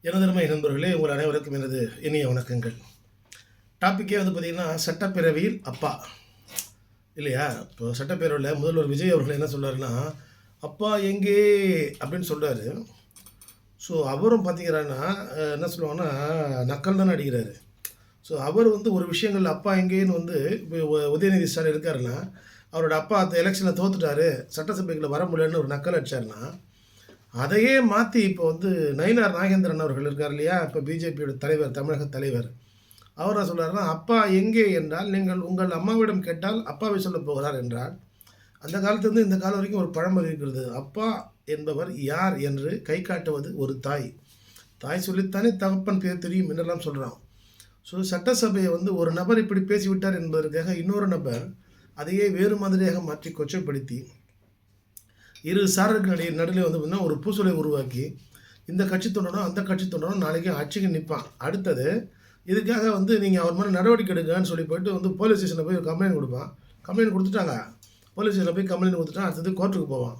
எனதருமை நண்பர்களே, உங்கள் அனைவருக்கும் எனது இனிய வணக்கங்கள். டாப்பிக்கே வந்து பார்த்திங்கன்னா, சட்டப்பேரவையில் அப்பா இல்லையா? இப்போ சட்டப்பேரவையில் முதல்வர் விஜய் அவர்கள் என்ன சொல்றாருன்னா, "அப்பா எங்கே?" அப்படின்னு சொல்றாரு. ஸோ அவரும் பார்த்தீங்கன்னா என்ன சொல்லுவாங்கன்னா, நக்கல் தானே அடிக்கிறாரு. ஸோ அவர் வந்து ஒரு விஷயங்கள்ல அப்பா எங்கேன்னு வந்து இப்போ உதயநிதி ஸ்டாலின் இருக்காருன்னா, அவரோட அப்பா அந்த எலெக்ஷனில் தோத்துட்டாரு, சட்டசபைக்குள்ள வர முடியலன்னு ஒரு நக்கல் அடிச்சாருன்னா, அதையே மாற்றி இப்போ வந்து நயினார் நாகேந்திரன் அவர்கள் இருக்கார் இல்லையா? இப்போ பிஜேபியோட தலைவர், தமிழக தலைவர். அவர் என்ன சொல்றாருன்னா, "அப்பா எங்கே என்றால், நீங்கள் உங்கள் அம்மாவிடம் கேட்டால் அப்பாவை சொல்லப் போகிறார்" என்றார். அந்த காலத்திலிருந்து இந்த காலம் வரைக்கும் ஒரு பழமொழி இருக்கிறது. அப்பா என்பவர் யார் என்று கை காட்டுவது ஒரு தாய். தாய் சொல்லித்தானே தகப்பன் பேர் தெரியும் என்றெல்லாம் சொல்றான். ஸோ சட்டசபையை வந்து ஒரு நபர் இப்படி பேசிவிட்டார் என்பதற்காக இன்னொரு நபர் அதையே வேறு மாதிரியாக மாற்றி கொச்சைப்படுத்தி இரு சாரருக்கு நடுவில் வந்து பார்த்தீங்கன்னா ஒரு பூசலை உருவாக்கி இந்த கட்சி தொண்டனும் அந்த கட்சி தொண்டனும் நாளைக்கு ஆட்சிக்கு நிற்பான். அடுத்தது இதுக்காக வந்து நீங்கள் அவர் மேலே நடவடிக்கை எடுங்கன்னு சொல்லி போயிட்டு வந்து போலீஸ் ஸ்டேஷனில் போய் கம்ப்ளைண்ட் கொடுப்பான். கம்ப்ளைண்ட் கொடுத்துட்டாங்க, போலீஸ் ஸ்டேஷனில் போய் கம்ப்ளைண்ட் கொடுத்துட்டான், அடுத்தது கோர்ட்டுக்கு போவான்.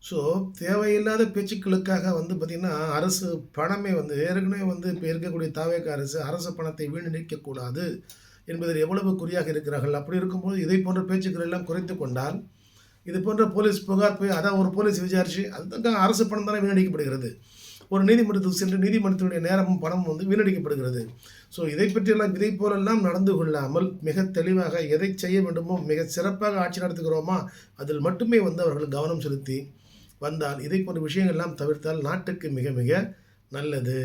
ஸோ தேவையில்லாத பேச்சுக்களுக்காக வந்து பார்த்திங்கன்னா அரசு பணமே வந்து ஏற்கனவே வந்து இப்போ இருக்கக்கூடிய தாவேக அரசு பணத்தை வீணடிக்கக்கூடாது என்பதில் எவ்வளவு குறியாக இருக்கிறார்கள். அப்படி இருக்கும்போது இதை போன்ற பேச்சுக்கள் எல்லாம் குறைத்து கொண்டால் இது போன்ற போலீஸ் புகார் போய் அதான் ஒரு போலீஸ் விசாரித்து அதுதான் அரசு பணம் தானே வீணடிக்கப்படுகிறது. ஒரு நீதிமன்றத்துக்கு சென்று நீதிமன்றத்தினுடைய நேரமும் பணமும் வந்து வீணடிக்கப்படுகிறது. ஸோ இதை பற்றியெல்லாம் இதை போலெல்லாம் நடந்து கொள்ளாமல் மிக தெளிவாக எதை செய்ய வேண்டுமோ மிக சிறப்பாக ஆட்சி நடத்துகிறோமா அதில் மட்டுமே வந்து அவர்கள் கவனம் செலுத்தி வந்தால் இதை போன்ற விஷயங்கள்லாம் தவிர்த்தால் நாட்டுக்கு மிக மிக நல்லது.